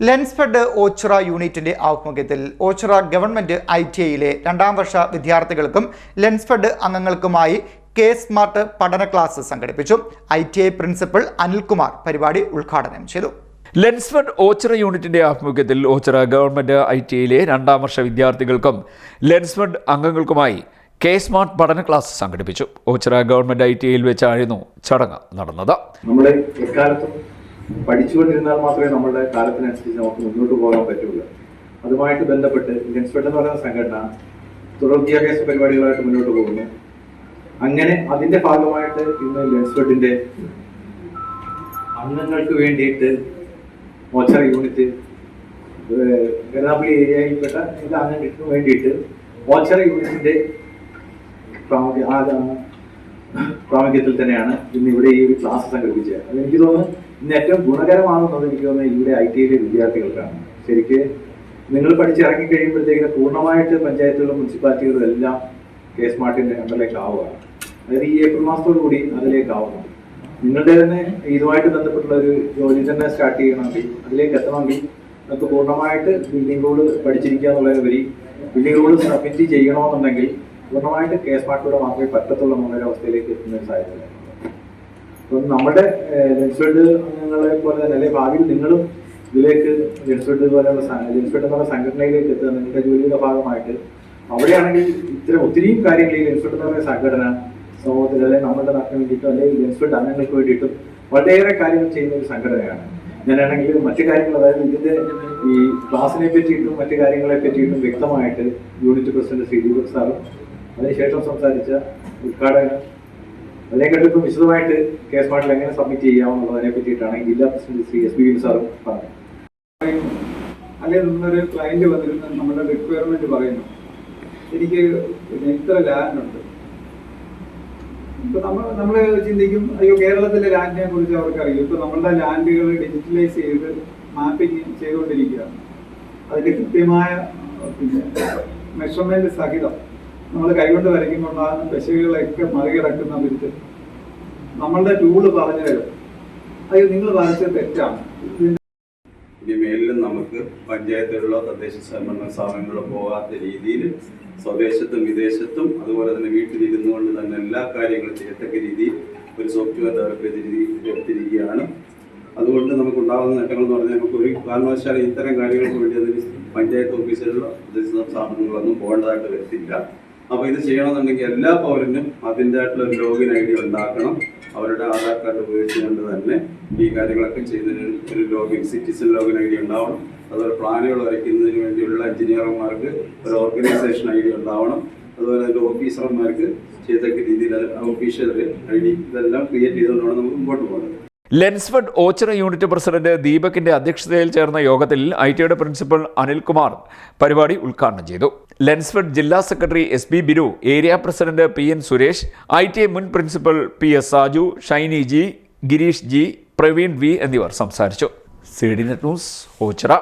ലെൻസ്ഫെഡ് ഓച്ചിറ യൂണിറ്റിന്റെ ആഭിമുഖ്യത്തിൽ ഓച്ചിറ ഗവൺമെന്റ് ITIയിലെ 2ാം വർഷ വിദ്യാർത്ഥികൾക്കും ലെൻസ്ഫെഡ് അംഗങ്ങൾക്കുമായി കെ സ്മാർട്ട് പഠന ക്ലാസ് സംഘടിപ്പിച്ചു. ITI പ്രിൻസിപ്പൽ അനിൽകുമാർ പരിപാടി ഉദ്ഘാടനം ചെയ്തു. ലെൻസ്ഫെഡ് ഓച്ചിറ യൂണിറ്റിന്റെ ആഭിമുഖ്യത്തിൽ ഓച്ചിറ ഗവൺമെന്റ് ITIയിലെ 2ാം വർഷ വിദ്യാർത്ഥികൾക്കും ലെൻസ്ഫെഡ് അംഗങ്ങൾക്കുമായി കെ സ്മാർട്ട് പഠന ക്ലാസ് സംഘടിപ്പിച്ചു. ഓച്ചിറ ഗവൺമെന്റ് ITIയിൽ വെച്ചായിരുന്നു ചടങ്ങ് നടന്നത്. പഠിച്ചുകൊണ്ടിരുന്നാൽ മാത്രമേ നമ്മുടെ കാലത്തിനനുസരിച്ച് നമുക്ക് മുന്നോട്ട് പോകാൻ പറ്റുള്ളൂ. അതുമായിട്ട് ബന്ധപ്പെട്ട് ലെൻസ്ഫെഡ് എന്ന് പറയുന്ന സംഘടന തുടർ വിദ്യാഭ്യാസ പരിപാടികളായിട്ട് മുന്നോട്ട് പോകുന്നു. അങ്ങനെ അതിന്റെ ഭാഗമായിട്ട് ഇന്ന് ലെൻസ്ഫെഡിന്റെ അംഗങ്ങൾക്ക് വേണ്ടിയിട്ട് ഓച്ചിറ യൂണിറ്റ് ഗതാഗത ഏരിയയിൽപ്പെട്ട എല്ലാ അംഗങ്ങൾക്ക് വേണ്ടിയിട്ട് ഓച്ചിറ യൂണിറ്റിന്റെ പ്രാമുഖ്യത്തിൽ തന്നെയാണ് ഇന്ന് ഇവിടെ ഈ ഒരു ക്ലാസ് സംഘടിപ്പിച്ചത്. അതെനിക്ക് തോന്നുന്നു ഇന്ന് ഏറ്റവും ഗുണകരമാകുന്നത് എനിക്ക് തോന്നുന്നത് ഇവിടെ ITIയിലെ വിദ്യാർത്ഥികൾക്കാണ്. ശരിക്ക് നിങ്ങൾ പഠിച്ചിറങ്ങി കഴിയുമ്പോഴത്തേക്കിന് പൂർണ്ണമായിട്ട് പഞ്ചായത്തുകളും മുനിസിപ്പാലിറ്റികളും എല്ലാം കെ സ്മാർട്ടിന്റെ അണ്ടറിലേക്ക് ആവുകയാണ്. അതായത് ഈ ഏപ്രിൽ മാസത്തോടു കൂടി അതിലേക്ക് ആവുന്നു. നിങ്ങളുടെ തന്നെ ഇതുമായിട്ട് ബന്ധപ്പെട്ടുള്ള ഒരു ജോലി തന്നെ സ്റ്റാർട്ട് ചെയ്യണമെങ്കിൽ അതിലേക്ക് എത്തണമെങ്കിൽ നമുക്ക് പൂർണ്ണമായിട്ട് ബിൽഡിംഗ് റൂള് പഠിച്ചിരിക്കുക എന്നുള്ളതിനുപരി ബിൽഡിംഗ് റൂള് സബ്മിറ്റ് ചെയ്യണമെന്നുണ്ടെങ്കിൽ പൂർണ്ണമായിട്ട് കെ സ്മാർട്ടിലൂടെ മാത്രമേ പറ്റത്തുള്ളൂ എന്നുള്ളൊരു അവസ്ഥയിലേക്ക് എത്തുന്ന ഒരു സാഹചര്യം. അപ്പം നമ്മുടെ ലെൻസ്ഫെഡ് അംഗങ്ങളെ പോലെ തന്നെ അല്ലെങ്കിൽ ഭാവിയിൽ നിങ്ങളും ഇതിലേക്ക് ലെൻസ്ഫെഡ് പോലെയുള്ള ലെൻസ്ഫെഡ് എന്നുള്ള സംഘടനയിലേക്ക് എത്തുക നിങ്ങളുടെ ജോലിയുടെ ഭാഗമായിട്ട് അവിടെയാണെങ്കിൽ ഇത്തരം ഒത്തിരിയും കാര്യങ്ങൾ ഈ ലെൻസ്ഫെഡ് എന്ന് പറയുന്ന സംഘടന സമൂഹത്തിൽ അല്ലെങ്കിൽ നമ്മുടെ നാട്ടിന് വേണ്ടിയിട്ടും അല്ലെങ്കിൽ ലെൻസ്ഫെഡ് അംഗങ്ങൾക്ക് വേണ്ടിയിട്ടും വളരെയേറെ കാര്യങ്ങൾ ചെയ്യുന്ന ഒരു സംഘടനയാണ്. ഞാനാണെങ്കിൽ മറ്റു കാര്യങ്ങൾ അതായത് ഇതിന്റെ ഈ ക്ലാസ്സിനെ പറ്റിയിട്ടും മറ്റു കാര്യങ്ങളെ പറ്റിയിട്ടും വ്യക്തമായിട്ട് യൂണിറ്റ് പ്രസിഡന്റ് ശ്രീ ദീപക് സാറും അതിനുശേഷം സംസാരിച്ച ഉദ്ഘാടകൻ അതിനെക്കാട്ടും ഇപ്പം വിശദമായിട്ട് കെ സ്മാർട്ടിൽ എങ്ങനെ സബ്മിറ്റ് ചെയ്യാമെന്നുള്ളതിനെ പറ്റിയിട്ടാണ് ജില്ലാ പ്രസിഡന്റ് ശ്രീ SB സാറും പറഞ്ഞത്. അല്ലെങ്കിൽ നിന്നൊരു ക്ലയന്റ് വന്നിരുന്ന നമ്മുടെ റിക്വയർമെന്റ് പറയുന്നു, എനിക്ക് ഇത്ര ലാൻഡ് ഉണ്ട്. ഇപ്പൊ നമ്മൾ ചിന്തിക്കും, അയ്യോ കേരളത്തിലെ ലാൻഡിനെ കുറിച്ച് അവർക്ക് അറിയും. ഇപ്പൊ നമ്മളുടെ ലാൻഡുകൾ ഡിജിറ്റലൈസ് ചെയ്ത് മാപ്പിംഗ് ചെയ്തുകൊണ്ടിരിക്കുകയാണ്. അതിന്റെ കൃത്യമായ മെഷർമെന്റ് സഹിതം നമ്മൾ കൈകൊണ്ട് വരയ്ക്കുമ്പോണ്ടാകുന്ന പെശകുകളൊക്കെ മറികടക്കുന്ന വിധത്തിൽ നമ്മളുടെ ടൂള് പറഞ്ഞു തരും, അയ്യോ നിങ്ങൾ വരച്ചത് തെറ്റാണ്. ഇനി മേലിലും നമുക്ക് പഞ്ചായത്തുകളിലോ തദ്ദേശ സ്വയംഭരണ സ്ഥാപനങ്ങളിലോ പോകാത്ത രീതിയിൽ സ്വദേശത്തും വിദേശത്തും അതുപോലെ തന്നെ വീട്ടിലിരുന്നു കൊണ്ട് തന്നെ എല്ലാ കാര്യങ്ങളും ചെയ്യത്തക്ക രീതിയിൽ ഒരു സോഫ്റ്റ്വെയർ ഡെവലപ്പ് ചെയ്തിരിക്കുകയാണ്. അതുകൊണ്ട് നമുക്കുണ്ടാകുന്ന നേട്ടങ്ങൾ എന്ന് പറഞ്ഞാൽ നമുക്ക് ഒരു കാരണവശാലും ഇത്തരം കാര്യങ്ങൾക്ക് വേണ്ടി അതിന് പഞ്ചായത്ത് ഓഫീസുകളിലോ തദ്ദേശ സ്ഥാപനങ്ങളൊന്നും പോകേണ്ടതായിട്ട് വരത്തില്ല. അപ്പോൾ ഇത് ചെയ്യണമെന്നുണ്ടെങ്കിൽ എല്ലാ പൗരനും അതിൻ്റെതായിട്ടുള്ള ഒരു ലോഗിൻ ID ഉണ്ടാക്കണം. അവരുടെ ആധാർ കാർഡ് ഉപയോഗിച്ചുകൊണ്ട് തന്നെ ഈ കാര്യങ്ങളൊക്കെ ചെയ്യുന്നതിന് ഒരു ലോഗിൻ സിറ്റിസൺ ലോഗിൻ ID ഉണ്ടാവണം. അതുപോലെ പ്ലാനുകൾ വരയ്ക്കുന്നതിന് വേണ്ടിയുള്ള എഞ്ചിനീയർമാർക്ക് ഒരു ഓർഗനൈസേഷൻ ID ഉണ്ടാവണം. അതുപോലെ അതിൻ്റെ ഓഫീസർമാർക്ക് ചെയ്തക്ക രീതിയിൽ ഒഫീഷ്യൽ ID ഇതെല്ലാം ക്രിയേറ്റ് ചെയ്തുകൊണ്ടാണ് നമുക്ക് മുമ്പോട്ട് പോകുന്നത്. ലെൻസ്ഫെഡ് ഓച്ചിറ യൂണിറ്റ് പ്രസിഡന്റ് ദീപകിന്റെ അധ്യക്ഷതയിൽ ചേർന്ന യോഗത്തിൽ ITIയുടെ പ്രിൻസിപ്പൽ അനിൽകുമാർ പരിപാടി ഉദ്ഘാടനം ചെയ്തു. ലെൻസ്ഫെഡ് ജില്ലാ secretary SB Binu, area president PN Suresh, ITI മുൻ principal PS Saju, Shiny G, Girish G, Praveen V എന്നിവർ സംസാരിച്ചു. CDNet news Ochira.